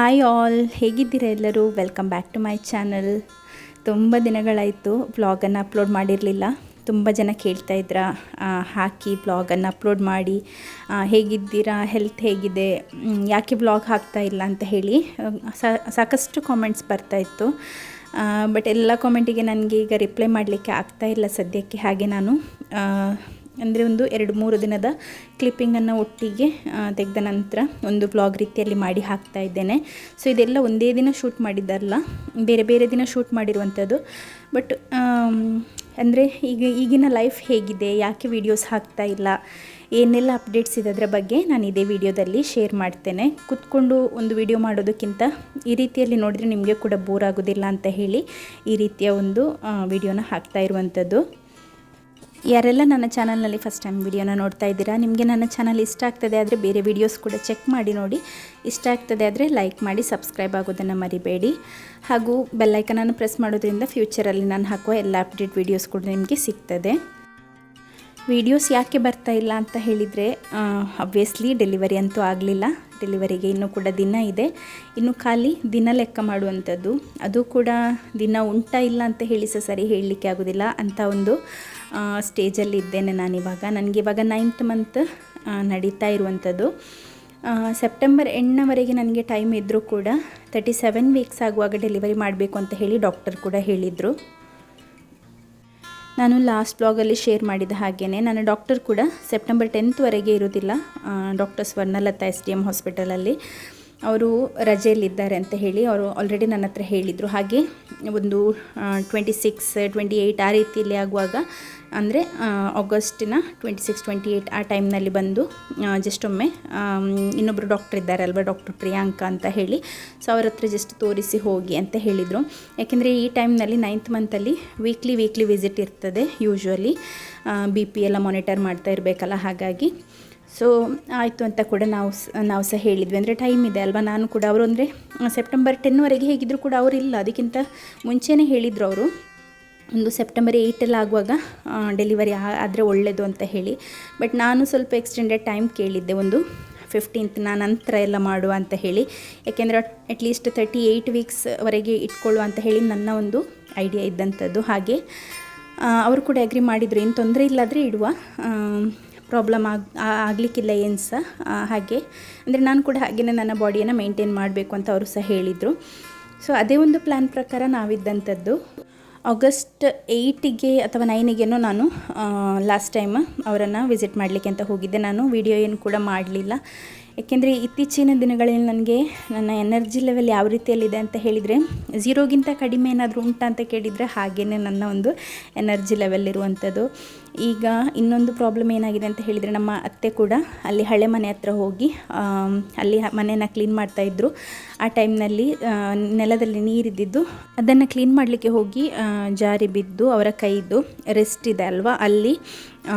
Hi all, ಹೇಗಿದ್ದೀರಾ ಎಲ್ಲರೂ? Welcome back to my channel. ತುಂಬ ದಿನಗಳಾಯಿತು ವ್ಲಾಗನ್ನು ಅಪ್ಲೋಡ್ ಮಾಡಿರಲಿಲ್ಲ. ತುಂಬ ಜನ ಕೇಳ್ತಾಯಿದ್ರ ಹಾಕಿ ವ್ಲಾಗನ್ನು ಅಪ್ಲೋಡ್ ಮಾಡಿ, ಹೇಗಿದ್ದೀರಾ, ಹೆಲ್ತ್ ಹೇಗಿದೆ, ಯಾಕೆ ವ್ಲಾಗ್ ಹಾಕ್ತಾ ಇಲ್ಲ ಅಂತ ಹೇಳಿ ಸಾಕಷ್ಟು ಕಾಮೆಂಟ್ಸ್ ಬರ್ತಾಯಿತ್ತು. ಬಟ್ ಎಲ್ಲ ಕಾಮೆಂಟಿಗೆ ನನಗೆ ಈಗ ರಿಪ್ಲೈ ಮಾಡಲಿಕ್ಕೆ ಆಗ್ತಾಯಿಲ್ಲ ಸದ್ಯಕ್ಕೆ. ಹಾಗೆ ನಾನು ಅಂದರೆ ಒಂದು 2-3 ದಿನದ ಕ್ಲಿಪ್ಪಿಂಗನ್ನು ಒಟ್ಟಿಗೆ ತೆಗೆದ ನಂತರ ಒಂದು ವ್ಲಾಗ್ ರೀತಿಯಲ್ಲಿ ಮಾಡಿ ಹಾಕ್ತಾ ಇದ್ದೇನೆ. ಸೊ ಇದೆಲ್ಲ ಒಂದೇ ದಿನ ಶೂಟ್ ಮಾಡಿದ್ದಲ್ಲ, ಬೇರೆ ಬೇರೆ ದಿನ ಶೂಟ್ ಮಾಡಿರುವಂಥದ್ದು. ಬಟ್ ಅಂದರೆ ಈಗಿನ ಲೈಫ್ ಹೇಗಿದೆ, ಯಾಕೆ ವೀಡಿಯೋಸ್ ಹಾಕ್ತಾ ಇಲ್ಲ, ಏನೆಲ್ಲ ಅಪ್ಡೇಟ್ಸ್ ಇದೆ ಅದರ ಬಗ್ಗೆ ನಾನು ಇದೇ ವಿಡಿಯೋದಲ್ಲಿ ಶೇರ್ ಮಾಡ್ತೇನೆ. ಕೂತ್ಕೊಂಡು ಒಂದು ವಿಡಿಯೋ ಮಾಡೋದಕ್ಕಿಂತ ಈ ರೀತಿಯಲ್ಲಿ ನೋಡಿದರೆ ನಿಮಗೆ ಕೂಡ ಬೋರ್ ಆಗೋದಿಲ್ಲ ಅಂತ ಹೇಳಿ ಈ ರೀತಿಯ ಒಂದು ವಿಡಿಯೋನ ಹಾಕ್ತಾ ಇರುವಂಥದ್ದು. ಯಾರೆಲ್ಲ ನನ್ನ ಚಾನಲ್ನಲ್ಲಿ ಫಸ್ಟ್ ಟೈಮ್ ವಿಡಿಯೋನ ನೋಡ್ತಾ ಇದ್ದೀರಾ, ನಿಮಗೆ ನನ್ನ ಚಾನಲ್ ಇಷ್ಟ ಆಗ್ತದೆ ಆದರೆ ಬೇರೆ ವಿಡಿಯೋಸ್ ಕೂಡ ಚೆಕ್ ಮಾಡಿ ನೋಡಿ. ಇಷ್ಟ ಆಗ್ತದೆ ಆದರೆ ಲೈಕ್ ಮಾಡಿ, ಸಬ್ಸ್ಕ್ರೈಬ್ ಆಗೋದನ್ನು ಮರಿಬೇಡಿ. ಹಾಗೂ ಬೆಲ್ಲೈಕನನ್ನು ಪ್ರೆಸ್ ಮಾಡೋದ್ರಿಂದ ಫ್ಯೂಚರಲ್ಲಿ ನಾನು ಹಾಕುವ ಎಲ್ಲ ಅಪ್ಡೇಟ್ ವಿಡಿಯೋಸ್ ಕೂಡ ನಿಮಗೆ ಸಿಗ್ತದೆ. ವೀಡಿಯೋಸ್ ಯಾಕೆ ಬರ್ತಾ ಇಲ್ಲ ಅಂತ ಹೇಳಿದರೆ, ಅಬ್ವಿಯಸ್ಲಿ ಡೆಲಿವರಿ ಅಂತೂ ಆಗಲಿಲ್ಲ. ಡೆಲಿವರಿಗೆ ಇನ್ನೂ ಕೂಡ ದಿನ ಇದೆ. ಇನ್ನು ಖಾಲಿ ದಿನ ಲೆಕ್ಕ ಮಾಡುವಂಥದ್ದು, ಅದು ಕೂಡ ದಿನ ಉಂಟಾ ಇಲ್ಲ ಅಂತ ಹೇಳಿ ಸರಿ ಹೇಳಲಿಕ್ಕೆ ಆಗೋದಿಲ್ಲ ಅಂಥ ಒಂದು ಸ್ಟೇಜಲ್ಲಿ ಇದ್ದೇನೆ ನಾನಿವಾಗ. ನನಗಿವಾಗ 9th ಮಂತ್ ನಡೀತಾ ಇರುವಂಥದ್ದು. ಸೆಪ್ಟೆಂಬರ್ ಎಂಡ್ನವರೆಗೆ ನನಗೆ ಟೈಮ್ ಇದ್ದರೂ ಕೂಡ 37 ವೀಕ್ಸ್ ಆಗುವಾಗ ಡೆಲಿವರಿ ಮಾಡಬೇಕು ಅಂತ ಹೇಳಿ ಡಾಕ್ಟರ್ ಕೂಡ ಹೇಳಿದರು. ನಾನು ಲಾಸ್ಟ್ ಬ್ಲಾಗಲ್ಲಿ ಶೇರ್ ಮಾಡಿದ ಹಾಗೆಯೇ ನನ್ನ ಡಾಕ್ಟರ್ ಕೂಡ ಸೆಪ್ಟೆಂಬರ್ 10th ಇರೋದಿಲ್ಲ. ಡಾಕ್ಟರ್ ಸ್ವರ್ಣಲತಾ SDM ಹಾಸ್ಪಿಟಲಲ್ಲಿ ಅವರು ರಜೆಯಲ್ಲಿದ್ದಾರೆ ಅಂತ ಹೇಳಿ ಅವರು ಆಲ್ರೆಡಿ ನನ್ನ ಹತ್ರ ಹೇಳಿದರು. ಹಾಗೆ ಒಂದು 26, 28 ಆ ರೀತಿಯಲ್ಲಿ ಆಗುವಾಗ, ಅಂದರೆ ಆಗಸ್ಟಿನ 26, 28 ಆ ಟೈಮ್ನಲ್ಲಿ ಬಂದು ಜಸ್ಟ್ ಒಮ್ಮೆ ಇನ್ನೊಬ್ಬರು ಡಾಕ್ಟರ್ ಇದ್ದಾರೆ ಅಲ್ವಾ, ಡಾಕ್ಟರ್ ಪ್ರಿಯಾಂಕಾ ಅಂತ ಹೇಳಿ, ಸೊ ಅವ್ರ ಹತ್ರ ಜಸ್ಟ್ ತೋರಿಸಿ ಹೋಗಿ ಅಂತ ಹೇಳಿದರು. ಯಾಕೆಂದರೆ ಈ ಟೈಮ್ನಲ್ಲಿ 9th ಮಂತಲ್ಲಿ ವೀಕ್ಲಿ ವಿಸಿಟ್ ಇರ್ತದೆ ಯೂಶ್ವಲಿ. BP ಎಲ್ಲ ಮಾನಿಟರ್ ಮಾಡ್ತಾ ಇರಬೇಕಲ್ಲ, ಹಾಗಾಗಿ ಸೊ ಆಯಿತು ಅಂತ ಕೂಡ ನಾವು ಸಹ ಹೇಳಿದ್ವಿ. ಅಂದರೆ ಟೈಮ್ ಇದೆ ಅಲ್ವಾ, ನಾನು ಕೂಡ ಅವರು ಅಂದರೆ ಸೆಪ್ಟೆಂಬರ್ 10 ಹೇಗಿದ್ದರೂ ಕೂಡ ಅವರಿಲ್ಲ, ಅದಕ್ಕಿಂತ ಮುಂಚೆನೇ ಹೇಳಿದರು ಅವರು ಒಂದು ಸೆಪ್ಟೆಂಬರ್ 8 ಆಗುವಾಗ ಡೆಲಿವರಿ ಆದರೆ ಒಳ್ಳೆಯದು ಅಂತ ಹೇಳಿ. ಬಟ್ ನಾನು ಸ್ವಲ್ಪ ಎಕ್ಸ್ಟೆಂಡೆಡ್ ಟೈಮ್ ಕೇಳಿದ್ದೆ, ಒಂದು 15th ನಂತರ ಎಲ್ಲ ಮಾಡುವ ಅಂತ ಹೇಳಿ. ಯಾಕೆಂದರೆ ಅಟ್ಲೀಸ್ಟ್ 38 ವೀಕ್ಸ್ವರೆಗೆ ಇಟ್ಕೊಳ್ಳುವ ಅಂತ ಹೇಳಿ ನನ್ನ ಒಂದು ಐಡಿಯಾ ಇದ್ದಂಥದ್ದು. ಹಾಗೆ ಅವರು ಕೂಡ ಅಗ್ರಿ ಮಾಡಿದರು, ಏನು ತೊಂದರೆ ಇಲ್ಲಾದರೆ ಇಡುವ, ಪ್ರಾಬ್ಲಮ್ ಆಗಲಿಕ್ಕಿಲ್ಲ ಏನು ಸಹ. ಹಾಗೆ ಅಂದರೆ ನಾನು ಕೂಡ ಹಾಗೆಯೇ ನನ್ನ ಬಾಡಿಯನ್ನು ಮೇಂಟೈನ್ ಮಾಡಬೇಕು ಅಂತ ಅವರು ಸಹ ಹೇಳಿದರು. ಸೊ ಅದೇ ಒಂದು ಪ್ಲ್ಯಾನ್ ಪ್ರಕಾರ ನಾವಿದ್ದಂಥದ್ದು. ಆಗಸ್ಟ್ 8 ಅಥವಾ 9 ನಾನು ಲಾಸ್ಟ್ ಟೈಮ್ ಅವರನ್ನು ವಿಸಿಟ್ ಮಾಡಲಿಕ್ಕೆ ಅಂತ ಹೋಗಿದ್ದೆ. ನಾನು ವಿಡಿಯೋ ಏನು ಕೂಡ ಮಾಡಲಿಲ್ಲ, ಏಕೆಂದರೆ ಇತ್ತೀಚಿನ ದಿನಗಳಲ್ಲಿ ನನಗೆ ನನ್ನ ಎನರ್ಜಿ ಲೆವೆಲ್ ಯಾವ ರೀತಿಯಲ್ಲಿದೆ ಅಂತ ಹೇಳಿದರೆ, 0ಗಿಂತ ಕಡಿಮೆ ಏನಾದರೂ ಉಂಟಾ ಅಂತ ಕೇಳಿದರೆ ಹಾಗೆಯೇ ನನ್ನ ಒಂದು ಎನರ್ಜಿ ಲೆವೆಲ್ ಇರುವಂಥದ್ದು. ಈಗ ಇನ್ನೊಂದು ಪ್ರಾಬ್ಲಮ್ ಏನಾಗಿದೆ ಅಂತ ಹೇಳಿದರೆ, ನಮ್ಮ ಅತ್ತೆ ಕೂಡ ಅಲ್ಲಿ ಹಳೆ ಮನೆ ಹತ್ರ ಹೋಗಿ ಅಲ್ಲಿ ಮನೆಯನ್ನು ಕ್ಲೀನ್ ಮಾಡ್ತಾಯಿದ್ರು. ಆ ಟೈಮ್ನಲ್ಲಿ ನೆಲದಲ್ಲಿ ನೀರಿದ್ದಿದ್ದು ಅದನ್ನು ಕ್ಲೀನ್ ಮಾಡಲಿಕ್ಕೆ ಹೋಗಿ ಜಾರಿ ಬಿದ್ದು ಅವರ ಕೈದು ರೆಸ್ಟ್ ಇದೆ ಅಲ್ವಾ, ಅಲ್ಲಿ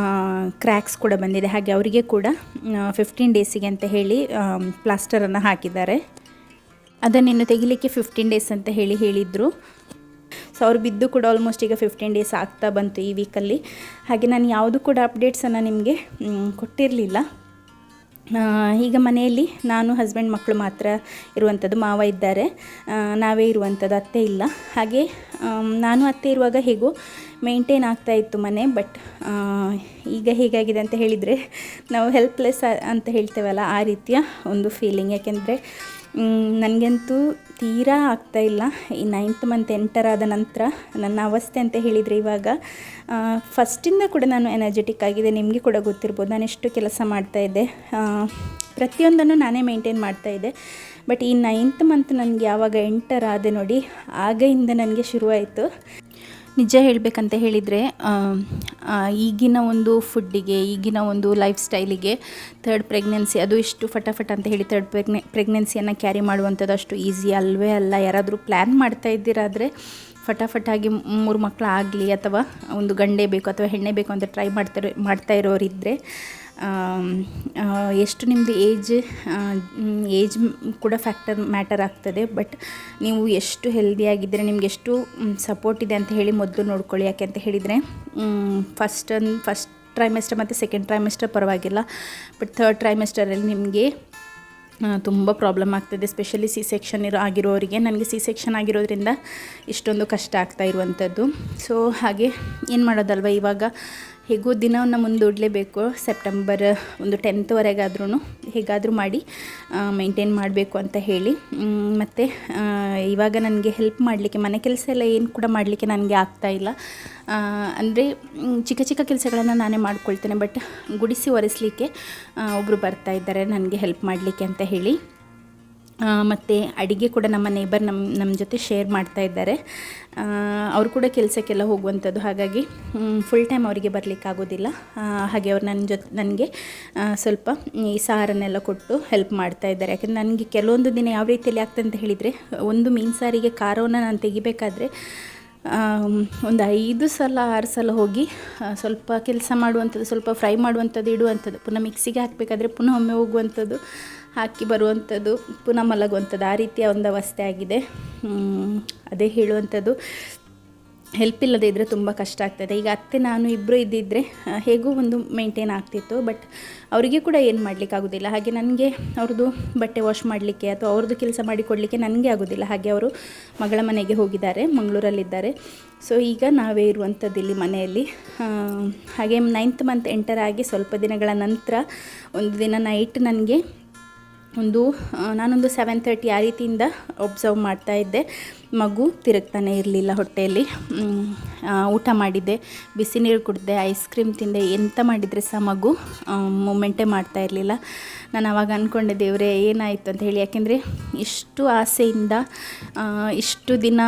ಕ್ರ್ಯಾಕ್ಸ್ ಕೂಡ ಬಂದಿದೆ. ಹಾಗೆ ಅವರಿಗೆ ಕೂಡ 15 ಡೇಸಿಗೆ ಅಂತ ಹೇಳಿ ಪ್ಲಾಸ್ಟರನ್ನು ಹಾಕಿದ್ದಾರೆ. ಅದನ್ನಿನ್ನು ತೆಗಿಲಿಕ್ಕೆ 15 ಡೇಸ್ ಅಂತ ಹೇಳಿದರು. ಸೊ ಅವ್ರು ಬಿದ್ದು ಕೂಡ ಆಲ್ಮೋಸ್ಟ್ ಈಗ 15 ಡೇಸ್ ಆಗ್ತಾ ಬಂತು ಈ ವೀಕಲ್ಲಿ. ಹಾಗೆ ನಾನು ಯಾವುದು ಕೂಡ ಅಪ್ಡೇಟ್ಸನ್ನು ನಿಮಗೆ ಕೊಟ್ಟಿರಲಿಲ್ಲ. ಈಗ ಮನೆಯಲ್ಲಿ ನಾನು, ಹಸ್ಬೆಂಡ್, ಮಕ್ಕಳು ಮಾತ್ರ ಇರುವಂಥದ್ದು. ಮಾವ ಇದ್ದಾರೆ, ನಾವೇ ಇರುವಂಥದ್ದು, ಅತ್ತೆ ಇಲ್ಲ. ಹಾಗೆ ನಾನು ಅತ್ತೆ ಇರುವಾಗ ಹೇಗೋ ಮೇಂಟೈನ್ ಆಗ್ತಾಯಿತ್ತು ಮನೆ. ಬಟ್ ಈಗ ಹೇಗಾಗಿದೆ ಅಂತ ಹೇಳಿದರೆ, ನಾವು ಹೆಲ್ಪ್ಲೆಸ್ ಅಂತ ಹೇಳ್ತೇವಲ್ಲ, ಆ ರೀತಿಯ ಒಂದು ಫೀಲಿಂಗ್. ಯಾಕೆಂದರೆ ನನಗಂತೂ ತೀರಾ ಆಗ್ತಾಯಿಲ್ಲ. ಈ 9th ಮಂತ್ ಎಂಟರಾದ ನಂತರ ನನ್ನ ಅವಸ್ಥೆ ಅಂತ ಹೇಳಿದರೆ, ಇವಾಗ ಫಸ್ಟಿಂದ ಕೂಡ ನಾನು ಎನರ್ಜೆಟಿಕ್ ಆಗಿದೆ. ನಿಮಗೆ ಕೂಡ ಗೊತ್ತಿರ್ಬೋದು, ನಾನು ಎಷ್ಟು ಕೆಲಸ ಮಾಡ್ತಾಯಿದ್ದೆ, ಪ್ರತಿಯೊಂದನ್ನು ನಾನೇ ಮೇಂಟೈನ್ ಮಾಡ್ತಾಯಿದ್ದೆ. ಬಟ್ ಈ 9th ಮಂತ್ ನನಗೆ ಯಾವಾಗ ಎಂಟರಾದೆ ನೋಡಿ, ಆಗಿಂದ ನನಗೆ ಶುರುವಾಯಿತು. ನಿಜ ಹೇಳಬೇಕಂತ ಹೇಳಿದರೆ, ಈಗಿನ ಒಂದು ಫುಡ್ಡಿಗೆ, ಈಗಿನ ಒಂದು ಲೈಫ್ ಸ್ಟೈಲಿಗೆ 3rd ಪ್ರೆಗ್ನೆನ್ಸಿ ಅದು ಇಷ್ಟು ಫಟಾಫಟ್ ಅಂತ ಹೇಳಿ 3rd ಪ್ರೆಗ್ನೆನ್ಸಿಯನ್ನು ಕ್ಯಾರಿ ಮಾಡುವಂಥದ್ದು ಅಷ್ಟು ಈಸಿ ಅಲ್ವೇ ಅಲ್ಲ. ಯಾರಾದರೂ ಪ್ಲ್ಯಾನ್ ಮಾಡ್ತಾ ಇದ್ದೀರಾದರೆ ಫಟಾಫಟಾಗಿ 3 ಮಕ್ಕಳು ಆಗಲಿ, ಅಥವಾ ಒಂದು ಗಂಡೇ ಬೇಕು ಅಥವಾ ಹೆಣ್ಣೆ ಬೇಕು ಅಂತ ಟ್ರೈ ಮಾಡ್ತಾ ಇರೋರಿದ್ದರೆ, ಎಷ್ಟು ನಿಮ್ಮದು ಏಜ್ ಕೂಡ ಮ್ಯಾಟರ್ ಆಗ್ತದೆ. ಬಟ್ ನೀವು ಎಷ್ಟು ಹೆಲ್ದಿಯಾಗಿದ್ದರೆ, ನಿಮ್ಗೆ ಎಷ್ಟು ಸಪೋರ್ಟ್ ಇದೆ ಅಂತ ಹೇಳಿ ಮೊದಲು ನೋಡ್ಕೊಳ್ಳಿ. ಯಾಕೆ ಅಂತ ಹೇಳಿದರೆ, ಫಸ್ಟ್ ಟ್ರೈಮೆಸ್ಟರ್ ಮತ್ತು ಸೆಕೆಂಡ್ ಟ್ರೈಮೆಸ್ಟರ್ ಪರವಾಗಿಲ್ಲ, ಬಟ್ ಥರ್ಡ್ ಟ್ರೈಮೆಸ್ಟರಲ್ಲಿ ನಿಮಗೆ ತುಂಬ ಪ್ರಾಬ್ಲಮ್ ಆಗ್ತದೆ, ಸ್ಪೆಷಲಿ ಸಿ ಸೆಕ್ಷನ್ ಆಗಿರೋರಿಗೆ. ನನಗೆ ಸಿ ಸೆಕ್ಷನ್ ಆಗಿರೋದ್ರಿಂದ ಇಷ್ಟೊಂದು ಕಷ್ಟ ಆಗ್ತಾ ಇರುವಂಥದ್ದು. ಸೊ ಹಾಗೆ ಏನು ಮಾಡೋದಲ್ವ, ಇವಾಗ ಹೇಗೂ ದಿನವನ್ನು ಮುಂದೂಡಲೇಬೇಕು. ಸೆಪ್ಟೆಂಬರ್ ಒಂದು 10th ಹೇಗಾದರೂ ಮಾಡಿ ಮೇಂಟೈನ್ ಮಾಡಬೇಕು ಅಂತ ಹೇಳಿ. ಮತ್ತು ಇವಾಗ ನನಗೆ ಹೆಲ್ಪ್ ಮಾಡಲಿಕ್ಕೆ ಮನೆ ಕೆಲಸ ಎಲ್ಲ ಏನು ಕೂಡ ಮಾಡಲಿಕ್ಕೆ ನನಗೆ ಆಗ್ತಾಯಿಲ್ಲ. ಅಂದರೆ ಚಿಕ್ಕ ಚಿಕ್ಕ ಕೆಲಸಗಳನ್ನು ನಾನೇ ಮಾಡ್ಕೊಳ್ತೇನೆ, ಬಟ್ ಗುಡಿಸಿ ಒರೆಸಲಿಕ್ಕೆ ಒಬ್ಬರು ಬರ್ತಾ ಇದ್ದಾರೆ ನನಗೆ ಹೆಲ್ಪ್ ಮಾಡಲಿಕ್ಕೆ ಅಂತ ಹೇಳಿ. ಮತ್ತು ಅಡುಗೆ ಕೂಡ ನಮ್ಮ ನೇಬರ್ ನಮ್ಮ ಜೊತೆ ಶೇರ್ ಮಾಡ್ತಾ ಇದ್ದಾರೆ. ಅವರು ಕೂಡ ಕೆಲಸಕ್ಕೆಲ್ಲ ಹೋಗುವಂಥದ್ದು, ಹಾಗಾಗಿ ಫುಲ್ ಟೈಮ್ ಅವರಿಗೆ ಬರಲಿಕ್ಕಾಗೋದಿಲ್ಲ. ಹಾಗೆ ಅವ್ರು ನನಗೆ ಸ್ವಲ್ಪ ಈ ಸಾರನ್ನೆಲ್ಲ ಕೊಟ್ಟು ಹೆಲ್ಪ್ ಮಾಡ್ತಾ ಇದ್ದಾರೆ. ಯಾಕೆಂದರೆ ನನಗೆ ಕೆಲವೊಂದು ದಿನ ಯಾವ ರೀತಿಯಲ್ಲಿ ಆಗ್ತದೆ ಅಂತ ಹೇಳಿದರೆ, ಒಂದು ಮೀನು ಸಾರಿಗೆ ಖಾರವನ್ನು ನಾನು ತೆಗಿಬೇಕಾದ್ರೆ ಒಂದು 5 ಸಲ 6 ಸಲ ಹೋಗಿ ಸ್ವಲ್ಪ ಕೆಲಸ ಮಾಡುವಂಥದ್ದು, ಸ್ವಲ್ಪ ಫ್ರೈ ಮಾಡುವಂಥದ್ದು, ಇಡುವಂಥದ್ದು, ಪುನಃ ಮಿಕ್ಸಿಗೆ ಹಾಕಬೇಕಾದ್ರೆ ಪುನಃ ಒಮ್ಮೆ ಹೋಗುವಂಥದ್ದು, ಹಾಕಿ ಬರುವಂಥದ್ದು, ಪುನಃ ಮಲಗುವಂಥದ್ದು, ಆ ರೀತಿಯ ಒಂದು ಅವಸ್ಥೆ ಆಗಿದೆ. ಅದೇ ಹೇಳುವಂಥದ್ದು, ಹೆಲ್ಪ್ ಇಲ್ಲದೆ ಇದ್ದರೆ ತುಂಬ ಕಷ್ಟ ಆಗ್ತದೆ. ಈಗ ಅತ್ತೆ ನಾನು ಇಬ್ಬರು ಇದ್ದಿದ್ದರೆ ಹೇಗೂ ಒಂದು ಮೇಂಟೈನ್ ಆಗ್ತಿತ್ತು, ಬಟ್ ಅವರಿಗೆ ಕೂಡ ಏನು ಮಾಡಲಿಕ್ಕಾಗೋದಿಲ್ಲ. ಹಾಗೆ ನನಗೆ ಅವ್ರದ್ದು ಬಟ್ಟೆ ವಾಶ್ ಮಾಡಲಿಕ್ಕೆ ಅಥವಾ ಅವ್ರದ್ದು ಕೆಲಸ ಮಾಡಿಕೊಡಲಿಕ್ಕೆ ನನಗೆ ಆಗೋದಿಲ್ಲ. ಹಾಗೆ ಅವರು ಮಗಳ ಮನೆಗೆ ಹೋಗಿದ್ದಾರೆ, ಮಂಗಳೂರಲ್ಲಿದ್ದಾರೆ. ಸೊ ಈಗ ನಾವೇ ಇರುವಂಥದ್ದು ಇಲ್ಲಿ ಮನೆಯಲ್ಲಿ. ಹಾಗೆ 9th ಮಂತ್ ಎಂಟರ್ ಆಗಿ ಸ್ವಲ್ಪ ದಿನಗಳ ನಂತರ ಒಂದು ದಿನ ನೈಟ್ ನನಗೆ ನಾನೊಂದು 7:30 ಆ ರೀತಿಯಿಂದ ಒಬ್ಸರ್ವ್ ಮಾಡ್ತಾ ಇದ್ದೆ. ಮಗು ತಿರುಗ್ತಾನೆ ಇರಲಿಲ್ಲ ಹೊಟ್ಟೆಯಲ್ಲಿ. ಊಟ ಮಾಡಿದ್ದೆ, ಬಿಸಿ ನೀರು ಕುಡಿದೆ, ಐಸ್ ಕ್ರೀಮ್ ತಿಂದೆ, ಎಂತ ಮಾಡಿದರೆ ಸಹ ಮಗು ಮೂಮೆಂಟೇ ಮಾಡ್ತಾ ಇರಲಿಲ್ಲ. ನಾನು ಆವಾಗ ಅಂದ್ಕೊಂಡೆ, ದೇವರೇ ಏನಾಯಿತು ಅಂತ ಹೇಳಿ. ಯಾಕೆಂದರೆ ಇಷ್ಟು ಆಸೆಯಿಂದ ಇಷ್ಟು ದಿನ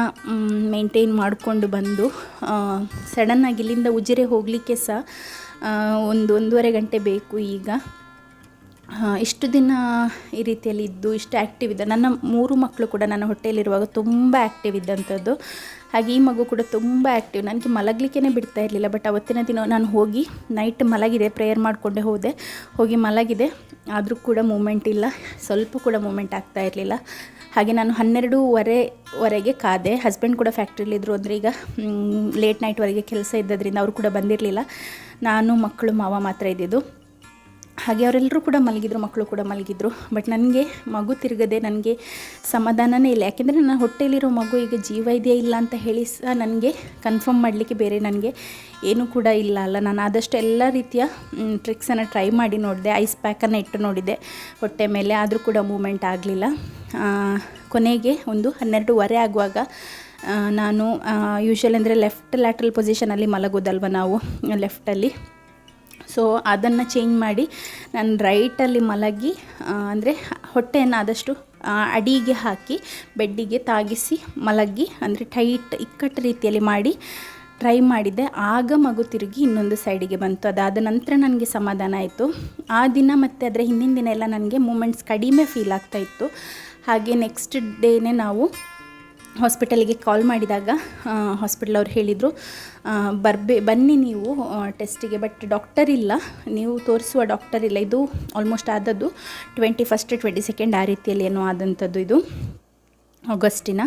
ಮೇಂಟೈನ್ ಮಾಡಿಕೊಂಡು ಬಂದು ಸಡನ್ನಾಗಿ ಇಲ್ಲಿಂದ ಉಜಿರೆ ಹೋಗಲಿಕ್ಕೆ ಸಹ 1-1.5 ಗಂಟೆ ಬೇಕು. ಈಗ ಇಷ್ಟು ದಿನ ಈ ರೀತಿಯಲ್ಲಿ ಇದ್ದು ಇಷ್ಟು ಆ್ಯಕ್ಟಿವ್ ಇದ್ದ ನನ್ನ 3 ಮಕ್ಕಳು ಕೂಡ ನನ್ನ ಹೊಟ್ಟೆಯಲ್ಲಿರುವಾಗ ತುಂಬ ಆ್ಯಕ್ಟಿವ್ ಇದ್ದಂಥದ್ದು. ಹಾಗೆ ಈ ಮಗು ಕೂಡ ತುಂಬ ಆ್ಯಕ್ಟಿವ್. ನನಗೆ ಮಲಗಲಿಕ್ಕೇ ಬಿಡ್ತಾ ಇರಲಿಲ್ಲ. ಬಟ್ ಅವತ್ತಿನ ದಿನ ನಾನು ಹೋಗಿ ನೈಟ್ ಮಲಗಿದೆ, ಪ್ರೇಯರ್ ಮಾಡಿಕೊಂಡೆ ಹೋಗಿ ಮಲಗಿದೆ. ಆದರೂ ಕೂಡ ಮೂಮೆಂಟ್ ಇಲ್ಲ, ಸ್ವಲ್ಪ ಕೂಡ ಮೂಮೆಂಟ್ ಆಗ್ತಾ ಇರಲಿಲ್ಲ. ಹಾಗೆ ನಾನು 12:15ವರೆಗೆ ಕಾದೆ. ಹಸ್ಬೆಂಡ್ ಕೂಡ ಫ್ಯಾಕ್ಟ್ರಿಲಿದ್ದರು, ಅಂದರೆ ಈಗ ಲೇಟ್ ನೈಟ್ವರೆಗೆ ಕೆಲಸ ಇದ್ದದ್ರಿಂದ ಅವರು ಕೂಡ ಬಂದಿರಲಿಲ್ಲ. ನಾನು ಮಕ್ಕಳು ಮಾವ ಮಾತ್ರ ಇದ್ದಿದ್ದು. ಹಾಗೆ ಅವರೆಲ್ಲರೂ ಕೂಡ ಮಲಗಿದ್ರು, ಮಕ್ಕಳು ಕೂಡ ಮಲಗಿದ್ರು. ಬಟ್ ನನಗೆ ಮಗು ತಿರುಗದೆ ನನಗೆ ಸಮಾಧಾನನೇ ಇಲ್ಲ. ಯಾಕೆಂದರೆ ನನ್ನ ಹೊಟ್ಟೆಯಲ್ಲಿರೋ ಮಗು ಈಗ ಜೀವ ಇದೆಯಾ ಇಲ್ಲ ಅಂತ ಹೇಳಿ ಸಹ ನನಗೆ ಕನ್ಫರ್ಮ್ ಮಾಡಲಿಕ್ಕೆ ಬೇರೆ ನನಗೆ ಏನೂ ಕೂಡ ಇಲ್ಲ ಅಲ್ಲ. ನಾನು ಆದಷ್ಟು ಎಲ್ಲ ರೀತಿಯ ಟ್ರಿಕ್ಸನ್ನು ಟ್ರೈ ಮಾಡಿ ನೋಡಿದೆ. ಐಸ್ ಪ್ಯಾಕನ್ನು ಇಟ್ಟು ನೋಡಿದೆ ಹೊಟ್ಟೆ ಮೇಲೆ, ಆದರೂ ಕೂಡ ಮೂಮೆಂಟ್ ಆಗಲಿಲ್ಲ. ಕೊನೆಗೆ ಒಂದು 12:15 ಆಗುವಾಗ ನಾನು ಯೂಶ್ವಲ್ ಅಂದರೆ ಲೆಫ್ಟ್ ಲ್ಯಾಟ್ರಲ್ ಪೊಸಿಷನಲ್ಲಿ ಮಲಗೋದಲ್ವ ನಾವು, ಲೆಫ್ಟಲ್ಲಿ. ಸೊ ಅದನ್ನು ಚೇಂಜ್ ಮಾಡಿ ನಾನು ರೈಟಲ್ಲಿ ಮಲಗಿ, ಅಂದರೆ ಹೊಟ್ಟೆಯನ್ನು ಆದಷ್ಟು ಅಡಿಗೆ ಹಾಕಿ ಬೆಡ್ಡಿಗೆ ತಾಗಿಸಿ ಮಲಗಿ, ಅಂದರೆ ಟೈಟ್ ಇಕ್ಕಟ್ಟು ರೀತಿಯಲ್ಲಿ ಮಾಡಿ ಟ್ರೈ ಮಾಡಿದ್ದೆ. ಆಗ ಮಗು ತಿರುಗಿ ಇನ್ನೊಂದು ಸೈಡಿಗೆ ಬಂತು. ಅದಾದ ನಂತರ ನನಗೆ ಸಮಾಧಾನ ಆಯಿತು. ಆ ದಿನ ಮತ್ತು ಅದರ ಹಿಂದಿನ ದಿನ ಎಲ್ಲ ನನಗೆ ಮೂಮೆಂಟ್ಸ್ ಕಡಿಮೆ ಫೀಲ್ ಆಗ್ತಾಯಿತ್ತು. ಹಾಗೆ ನೆಕ್ಸ್ಟ್ ಡೇನೇ ನಾವು ಹಾಸ್ಪಿಟಲಿಗೆ ಕಾಲ್ ಮಾಡಿದಾಗ ಹಾಸ್ಪಿಟಲ್ ಅವ್ರು ಹೇಳಿದರು, ಬನ್ನಿ ನೀವು ಟೆಸ್ಟಿಗೆ, ಬಟ್ ಡಾಕ್ಟರ್ ಇಲ್ಲ, ನೀವು ತೋರಿಸುವ ಡಾಕ್ಟರ್ ಇಲ್ಲ. ಇದು ಆಲ್ಮೋಸ್ಟ್ ಆದದ್ದು 21st 22nd ಆ ರೀತಿಯಲ್ಲಿ ಏನೋ ಆದಂಥದ್ದು, ಇದು ಆಗಸ್ಟಿನ.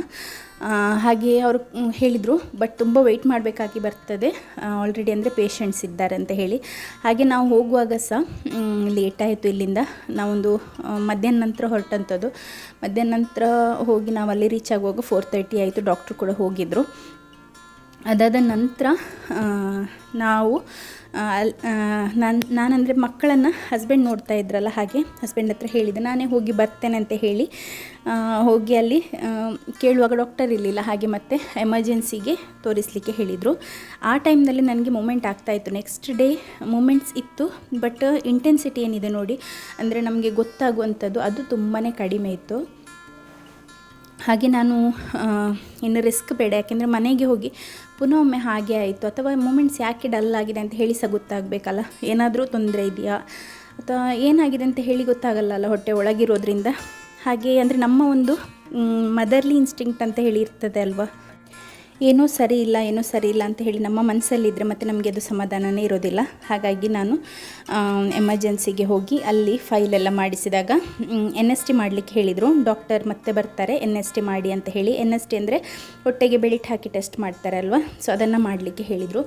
ಹಾಗೆ ಅವರು ಹೇಳಿದರು, ಬಟ್ ತುಂಬ ವೆಯ್ಟ್ ಮಾಡಬೇಕಾಗಿ ಬರ್ತದೆ ಆಲ್ರೆಡಿ, ಅಂದರೆ ಪೇಷಂಟ್ಸ್ ಇದ್ದಾರೆ ಅಂತ ಹೇಳಿ. ಹಾಗೆ ನಾವು ಹೋಗುವಾಗ ಸಹ ಲೇಟಾಯಿತು. ಇಲ್ಲಿಂದ ನಾವೊಂದು ಮಧ್ಯಾಹ್ನ ನಂತರ ಹೊರಟಂಥದ್ದು. ಮಧ್ಯಾಹ್ನ ನಂತರ ಹೋಗಿ ನಾವು ಅಲ್ಲಿ ರೀಚ್ ಆಗುವಾಗ 4:30 ಆಯಿತು. ಡಾಕ್ಟ್ರು ಕೂಡ ಹೋಗಿದ್ದರು. ಅದಾದ ನಂತರ ನಾವು ನಾನಂದರೆ ಮಕ್ಕಳನ್ನು ಹಸ್ಬೆಂಡ್ ನೋಡ್ತಾ ಇದ್ರಲ್ಲ, ಹಾಗೆ ಹಸ್ಬೆಂಡ್ ಹತ್ರ ಹೇಳಿದೆ, ನಾನೇ ಹೋಗಿ ಬರ್ತೇನೆ ಅಂತ ಹೇಳಿ ಹೋಗಿ ಅಲ್ಲಿ ಕೇಳುವಾಗ ಡಾಕ್ಟರ್ ಇರಲಿಲ್ಲ. ಹಾಗೆ ಮತ್ತೆ ಎಮರ್ಜೆನ್ಸಿಗೆ ತೋರಿಸಲಿಕ್ಕೆ ಹೇಳಿದರು. ಆ ಟೈಮ್ನಲ್ಲಿ ನನಗೆ ಮೂಮೆಂಟ್ ಆಗ್ತಾಯಿತ್ತು. ನೆಕ್ಸ್ಟ್ ಡೇ ಮೂಮೆಂಟ್ಸ್ ಇತ್ತು, ಬಟ್ ಇಂಟೆನ್ಸಿಟಿ ಏನಿದೆ ನೋಡಿ, ಅಂದರೆ ನಮಗೆ ಗೊತ್ತಾಗುವಂಥದ್ದು ಅದು ತುಂಬಾ ಕಡಿಮೆ ಇತ್ತು. ಹಾಗೆ ನಾನು ಇನ್ನು ರಿಸ್ಕ್ ಬೇಡ, ಯಾಕೆಂದರೆ ಮನೆಗೆ ಹೋಗಿ ಪುನಃ ಒಮ್ಮೆ ಹಾಗೆ ಆಯಿತು ಅಥವಾ ಮೂಮೆಂಟ್ಸ್ ಯಾಕೆ ಡಲ್ ಆಗಿದೆ ಅಂತ ಹೇಳಿ ಸಹ ಗೊತ್ತಾಗಬೇಕಲ್ಲ, ಏನಾದರೂ ತೊಂದರೆ ಇದೆಯಾ ಅಥವಾ ಏನಾಗಿದೆ ಅಂತ ಹೇಳಿ ಗೊತ್ತಾಗಲ್ಲ ಹೊಟ್ಟೆ ಒಳಗಿರೋದ್ರಿಂದ. ಹಾಗೆ ಅಂದರೆ ನಮ್ಮ ಒಂದು ಮದರ್ಲಿ ಇನ್ಸ್ಟಿಂಕ್ಟ್ ಅಂತ ಹೇಳಿ ಇರ್ತದೆ ಅಲ್ವಾ, ಏನೋ ಸರಿ ಇಲ್ಲ ಅಂತ ಹೇಳಿ ನಮ್ಮ ಮನಸ್ಸಲ್ಲಿದ್ದರೆ ಮತ್ತು ನಮಗೆ ಅದು ಸಮಾಧಾನನೇ ಇರೋದಿಲ್ಲ. ಹಾಗಾಗಿ ನಾನು ಎಮರ್ಜೆನ್ಸಿಗೆ ಹೋಗಿ ಅಲ್ಲಿ ಫೈಲೆಲ್ಲ ಮಾಡಿಸಿದಾಗ NST ಮಾಡಲಿಕ್ಕೆ ಹೇಳಿದರು. ಡಾಕ್ಟರ್ ಮತ್ತೆ ಬರ್ತಾರೆ NST ಮಾಡಿ ಅಂತ ಹೇಳಿ. NST ಅಂದರೆ ಹೊಟ್ಟೆಗೆ ಬೆಳಿಟ್ ಹಾಕಿ ಟೆಸ್ಟ್ ಮಾಡ್ತಾರೆ ಅಲ್ವಾ, ಸೊ ಅದನ್ನು ಮಾಡಲಿಕ್ಕೆ ಹೇಳಿದರು.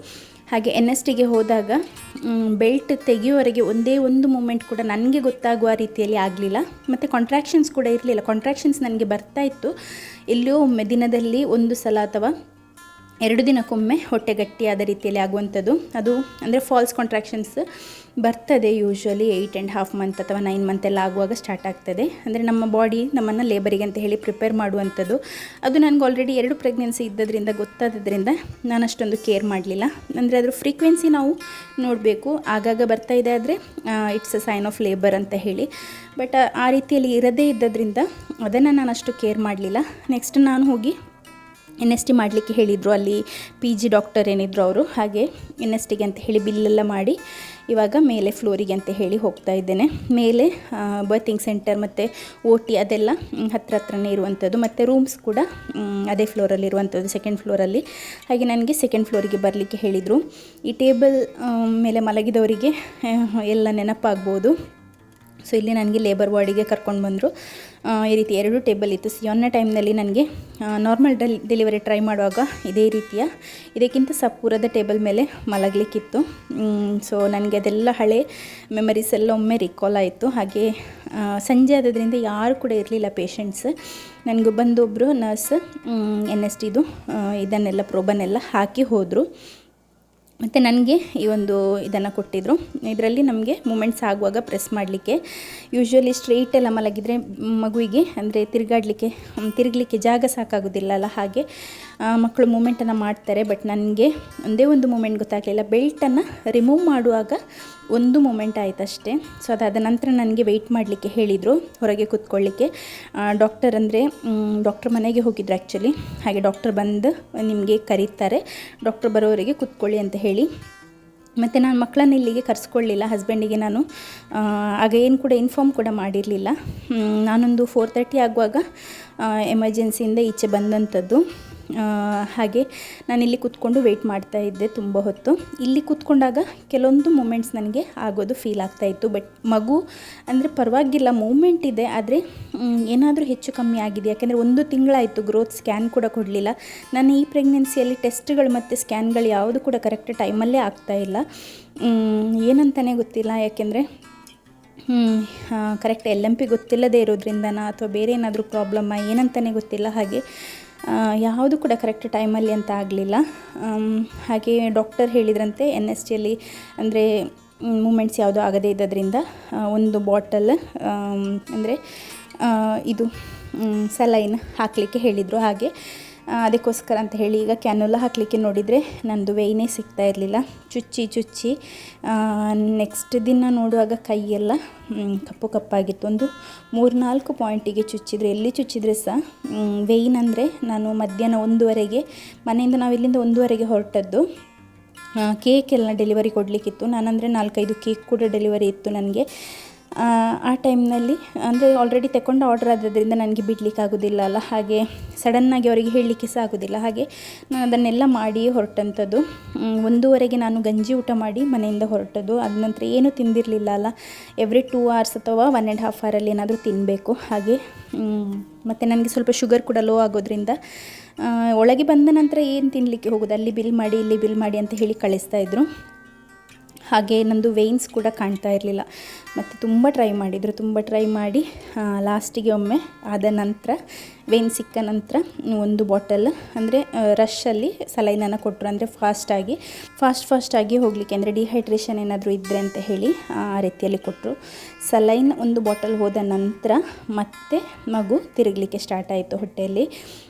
ಹಾಗೆ NSTಗೆ ಹೋದಾಗ ಬೆಲ್ಟ್ ತೆಗೆಯುವವರೆಗೆ ಒಂದೇ ಒಂದು ಮೂಮೆಂಟ್ ಕೂಡ ನನಗೆ ಗೊತ್ತಾಗುವ ರೀತಿಯಲ್ಲಿ ಆಗಲಿಲ್ಲ. ಮತ್ತು ಕಾಂಟ್ರಾಕ್ಷನ್ಸ್ ಕೂಡ ಇರಲಿಲ್ಲ. ಕಾಂಟ್ರಾಕ್ಷನ್ಸ್ ನನಗೆ ಬರ್ತಾಯಿತ್ತು, ಎಲ್ಲೋ ಒಮ್ಮೆ ದಿನದಲ್ಲಿ 1 ಸಲ ಅಥವಾ 2 ದಿನಕ್ಕೊಮ್ಮೆ ಹೊಟ್ಟೆ ಗಟ್ಟಿಯಾದ ರೀತಿಯಲ್ಲಿ ಆಗುವಂಥದ್ದು. ಅದು ಅಂದರೆ ಫಾಲ್ಸ್ ಕಾಂಟ್ರಾಕ್ಷನ್ಸ್ ಬರ್ತದೆ ಯೂಶ್ವಲಿ 8.5 ಮಂತ್ ಅಥವಾ 9 ಮಂತೆಲ್ಲ ಆಗುವಾಗ ಸ್ಟಾರ್ಟ್ ಆಗ್ತದೆ. ಅಂದರೆ ನಮ್ಮ ಬಾಡಿ ನಮ್ಮನ್ನು ಲೇಬರಿಗೆ ಅಂತ ಹೇಳಿ ಪ್ರಿಪೇರ್ ಮಾಡುವಂಥದ್ದು. ಅದು ನನಗೆ ಆಲ್ರೆಡಿ 2 ಪ್ರೆಗ್ನೆನ್ಸಿ ಇದ್ದದ್ರಿಂದ ಗೊತ್ತಾದ್ದರಿಂದ ನಾನು ಅಷ್ಟೊಂದು ಕೇರ್ ಮಾಡಲಿಲ್ಲ. ಅಂದರೆ ಅದ್ರ ಫ್ರೀಕ್ವೆನ್ಸಿ ನಾವು ನೋಡಬೇಕು. ಆಗಾಗ ಬರ್ತಾ ಇದೆ ಆದರೆ it's a sign of labour ಅಂತ ಹೇಳಿ. ಬಟ್ ಆ ರೀತಿಯಲ್ಲಿ ಇರದೇ ಇದ್ದದ್ರಿಂದ ಅದನ್ನು ನಾನು ಅಷ್ಟು ಕೇರ್ ಮಾಡಲಿಲ್ಲ. ನೆಕ್ಸ್ಟ್ ನಾನು ಹೋಗಿ NST ಮಾಡಲಿಕ್ಕೆ ಹೇಳಿದರು. ಅಲ್ಲಿ PG ಡಾಕ್ಟರ್ ಏನಿದ್ರು ಅವರು. ಹಾಗೆ NSTಗೆ ಅಂತ ಹೇಳಿ ಬಿಲ್ಲೆಲ್ಲ ಮಾಡಿ ಇವಾಗ ಮೇಲೆ ಫ್ಲೋರಿಗೆ ಅಂತ ಹೇಳಿ ಹೋಗ್ತಾ ಇದ್ದೇನೆ. ಮೇಲೆ ಬರ್ತಿಂಗ್ ಸೆಂಟರ್ ಮತ್ತು OT ಅದೆಲ್ಲ ಹತ್ರನೇ ಇರುವಂಥದ್ದು. ಮತ್ತು ರೂಮ್ಸ್ ಕೂಡ ಅದೇ ಫ್ಲೋರಲ್ಲಿ ಇರುವಂಥದ್ದು, 2nd ಫ್ಲೋರಲ್ಲಿ. ಹಾಗೆ ನನಗೆ 2nd ಫ್ಲೋರಿಗೆ ಬರಲಿಕ್ಕೆ ಹೇಳಿದರು. ಈ ಟೇಬಲ್ ಮೇಲೆ ಮಲಗಿದವರಿಗೆ ಎಲ್ಲ ನೆನಪಾಗ್ಬೋದು. ಸೊ ಇಲ್ಲಿ ನನಗೆ ಲೇಬರ್ ವಾರ್ಡಿಗೆ ಕರ್ಕೊಂಡು ಬಂದರು. ಈ ರೀತಿ 2 ಟೇಬಲ್ ಇತ್ತು. ಸಿಯೋನ್ನ ಟೈಮ್ನಲ್ಲಿ ನನಗೆ ನಾರ್ಮಲ್ ಡೆಲಿವರಿ ಟ್ರೈ ಮಾಡುವಾಗ ಇದೇ ರೀತಿಯ ಇದಕ್ಕಿಂತ ಸಪೂರದ ಟೇಬಲ್ ಮೇಲೆ ಮಲಗಲಿಕ್ಕಿತ್ತು. ಸೊ ನನಗೆ ಅದೆಲ್ಲ ಹಳೆ ಮೆಮರೀಸ್ ಎಲ್ಲ ಒಮ್ಮೆ ರಿಕಾಲ್ ಆಯಿತು. ಹಾಗೆ ಸಂಜೆ ಆದದ್ರಿಂದ ಯಾರು ಕೂಡ ಇರಲಿಲ್ಲ ಪೇಷಂಟ್ಸ್. ನನಗೂ ಬಂದೊಬ್ಬರು ನರ್ಸ್ NSTದು ಇದನ್ನೆಲ್ಲ ಪ್ರೋಬನ್ನೆಲ್ಲ ಹಾಕಿ ಹೋದರು. ಮತ್ತು ನನಗೆ ಈ ಒಂದು ಇದನ್ನು ಕೊಟ್ಟಿದ್ದರು. ಇದರಲ್ಲಿ ನಮಗೆ ಮೂಮೆಂಟ್ಸ್ ಆಗುವಾಗ ಪ್ರೆಸ್ ಮಾಡಲಿಕ್ಕೆ ಯೂಶ್ವಲಿ ಸ್ಟ್ರೈಟೆಲ್ಲ ಮಲಗಿದರೆ ಮಗುವಿಗೆ ಅಂದರೆ ತಿರುಗಲಿಕ್ಕೆ ಜಾಗ ಸಾಕಾಗೋದಿಲ್ಲ ಅಲ್ಲ. ಹಾಗೆ ಮಕ್ಕಳು ಮೂಮೆಂಟನ್ನು ಮಾಡ್ತಾರೆ. ಬಟ್ ನನಗೆ ಒಂದೇ ಒಂದು ಮೂಮೆಂಟ್ ಗೊತ್ತಾಗಲಿಲ್ಲ. ಬೆಲ್ಟನ್ನು ರಿಮೂವ್ ಮಾಡುವಾಗ ಒಂದು ಮೂಮೆಂಟ್ ಆಯ್ತು ಅಷ್ಟೇ. ಸೊ ಅದಾದ ನಂತರ ನನಗೆ ವೆಯ್ಟ್ ಮಾಡಲಿಕ್ಕೆ ಹೇಳಿದರು ಹೊರಗೆ ಕೂತ್ಕೊಳ್ಳಿಕ್ಕೆ. ಡಾಕ್ಟರ್ ಮನೆಗೆ ಹೋಗಿದ್ರು ಆ್ಯಕ್ಚುಲಿ. ಹಾಗೆ ಡಾಕ್ಟರ್ ಬಂದು ನಿಮಗೆ ಕರೀತಾರೆ, ಡಾಕ್ಟರ್ ಬರೋವರೆಗೆ ಕೂತ್ಕೊಳ್ಳಿ ಅಂತ ಹೇಳಿ. ಮತ್ತು ನಾನು ಮಕ್ಕಳನ್ನ ಇಲ್ಲಿಗೆ ಕರೆಸ್ಕೊಳ್ಳಿಲ್ಲ. ಹಸ್ಬೆಂಡಿಗೆ ನಾನು ಆಗ ಏನು ಕೂಡ ಇನ್ಫಾರ್ಮ್ ಕೂಡ ಮಾಡಿರಲಿಲ್ಲ. ನಾನೊಂದು 4:30 ಆಗುವಾಗ ಎಮರ್ಜೆನ್ಸಿಯಿಂದ ಈಚೆ ಬಂದಂಥದ್ದು. ಹಾಗೆ ನಾನಿಲ್ಲಿ ಕೂತ್ಕೊಂಡು ವೆಯ್ಟ್ ಮಾಡ್ತಾ ಇದ್ದೆ ತುಂಬ ಹೊತ್ತು. ಇಲ್ಲಿ ಕೂತ್ಕೊಂಡಾಗ ಕೆಲವೊಂದು ಮೂಮೆಂಟ್ಸ್ ನನಗೆ ಆಗೋದು ಫೀಲ್ ಆಗ್ತಾಯಿತ್ತು. ಬಟ್ ಮಗು ಅಂದರೆ ಪರವಾಗಿಲ್ಲ, ಮೂಮೆಂಟ್ ಇದೆ. ಆದರೆ ಏನಾದರೂ ಹೆಚ್ಚು ಕಮ್ಮಿ ಆಗಿದೆ. ಯಾಕೆಂದರೆ 1 ತಿಂಗಳಾಯಿತು, ಗ್ರೋತ್ ಸ್ಕ್ಯಾನ್ ಕೂಡ ಕೊಡಲಿಲ್ಲ. ನಾನು ಈ ಪ್ರೆಗ್ನೆನ್ಸಿಯಲ್ಲಿ ಟೆಸ್ಟ್ಗಳು ಮತ್ತು ಸ್ಕ್ಯಾನ್ಗಳು ಯಾವುದು ಕೂಡ ಕರೆಕ್ಟ್ ಟೈಮಲ್ಲೇ ಆಗ್ತಾಯಿಲ್ಲ. ಏನಂತಲೇ ಗೊತ್ತಿಲ್ಲ. ಯಾಕೆಂದರೆ ಕರೆಕ್ಟ್ LMP ಗೊತ್ತಿಲ್ಲದೇ ಇರೋದ್ರಿಂದನಾ ಅಥವಾ ಬೇರೆ ಏನಾದರೂ ಪ್ರಾಬ್ಲಮ್ಮ ಏನಂತಲೇ ಗೊತ್ತಿಲ್ಲ. ಹಾಗೆ ಯಾವುದು ಕೂಡ ಕರೆಕ್ಟ್ ಟೈಮಲ್ಲಿ ಅಂತ ಆಗಲಿಲ್ಲ. ಹಾಗೆ ಡಾಕ್ಟರ್ ಹೇಳಿದ್ರಂತೆ NSTಯಲ್ಲಿ ಅಂದರೆ ಮೂಮೆಂಟ್ಸ್ ಯಾವುದೂ ಆಗದೇ ಇದ್ದದ್ರಿಂದ ಒಂದು ಬಾಟಲ್ ಅಂದರೆ ಇದು ಸಲೈನ್ ಹಾಕಲಿಕ್ಕೆ ಹೇಳಿದರು. ಹಾಗೆ ಅದಕ್ಕೋಸ್ಕರ ಅಂತ ಹೇಳಿ ಈಗ ಕ್ಯಾನುಲ ಹಾಕಲಿಕ್ಕೆ ನೋಡಿದರೆ ನಂದು ವೇಯ್ನೇ ಸಿಗ್ತಾ ಇರಲಿಲ್ಲ. ಚುಚ್ಚಿ ನೆಕ್ಸ್ಟ್ ದಿನ ನೋಡುವಾಗ ಕೈಯೆಲ್ಲ ಕಪ್ಪು ಕಪ್ಪಾಗಿತ್ತು. ಒಂದು 3-4 ಪಾಯಿಂಟಿಗೆ ಚುಚ್ಚಿದ್ರು. ಎಲ್ಲಿ ಚುಚ್ಚಿದ್ರೆ ಸಹ ವೇಯ್ನ್ ಅಂದರೆ ನಾನು ಮಧ್ಯಾಹ್ನ 1:00 ಮನೆಯಿಂದ ನಾವು ಇಲ್ಲಿಂದ 1:00 ಹೊರಟದ್ದು. ಕೇಕ್ ಎಲ್ಲ ಡೆಲಿವರಿ ಕೊಡಲಿಕ್ಕಿತ್ತು. ನಾನಂದರೆ 4-5 ಕೇಕ್ ಕೂಡ ಡೆಲಿವರಿ ಇತ್ತು ನನಗೆ. ಆ ಟೈಮ್ನಲ್ಲಿ ಅಂದರೆ ಆಲ್ರೆಡಿ ತಗೊಂಡು ಆರ್ಡರ್ ಆದದ್ರಿಂದ ನನಗೆ ಬಿಡಲಿಕ್ಕಾಗೋದಿಲ್ಲ ಅಲ್ಲ. ಹಾಗೆ ಸಡನ್ನಾಗಿ ಅವರಿಗೆ ಹೇಳಲಿಕ್ಕೆ ಸಹ ಆಗೋದಿಲ್ಲ. ಹಾಗೆ ನಾನು ಅದನ್ನೆಲ್ಲ ಮಾಡಿ ಹೊರಟಂಥದ್ದು. 1:00 ನಾನು ಗಂಜಿ ಊಟ ಮಾಡಿ ಮನೆಯಿಂದ ಹೊರಟದ್ದು. ಅದ ನಂತರ ಏನೂ ತಿಂದಿರಲಿಲ್ಲ ಅಲ್ಲ. ಎವ್ರಿ 2 hours ಅಥವಾ 1.5 hour ಏನಾದರೂ ತಿನ್ನಬೇಕು. ಹಾಗೆ ಮತ್ತು ನನಗೆ ಸ್ವಲ್ಪ ಶುಗರ್ ಕೂಡ ಲೋ ಆಗೋದ್ರಿಂದ ಒಳಗೆ ಬಂದ ನಂತರ ಏನು ತಿನ್ನಲಿಕ್ಕೆ ಹೋಗೋದು, ಅಲ್ಲಿ ಬಿಲ್ ಮಾಡಿ ಇಲ್ಲಿ ಬಿಲ್ ಮಾಡಿ ಅಂತ ಹೇಳಿ ಕಳಿಸ್ತಾಯಿದ್ರು. ಹಾಗೆ ನಂದು ವೇಯ್ನ್ಸ್ ಕೂಡ ಕಾಣ್ತಾ ಇರಲಿಲ್ಲ. ಮತ್ತು ತುಂಬ ಟ್ರೈ ಮಾಡಿ ಲಾಸ್ಟಿಗೆ ಒಮ್ಮೆ ಆದ ನಂತರ ವೇಯ್ನ್ ಸಿಕ್ಕ ನಂತರ 1 ಬಾಟಲ್ ಅಂದರೆ ರಶಲ್ಲಿ ಸಲೈನನ್ನು ಕೊಟ್ಟರು. ಅಂದರೆ ಫಾಸ್ಟಾಗಿ ಹೋಗಲಿಕ್ಕೆ, ಅಂದರೆ ಡಿಹೈಡ್ರೇಷನ್ ಏನಾದರೂ ಇದ್ದರೆ ಅಂತ ಹೇಳಿ ಆ ರೀತಿಯಲ್ಲಿ ಕೊಟ್ಟರು. ಸಲೈನ್ 1 ಬಾಟಲ್ ಹೋದ ನಂತರ ಮತ್ತೆ ಮಗು ತಿರುಗಲಿಕ್ಕೆ ಸ್ಟಾರ್ಟ್ ಆಯಿತು ಹೊಟ್ಟೆಯಲ್ಲಿ.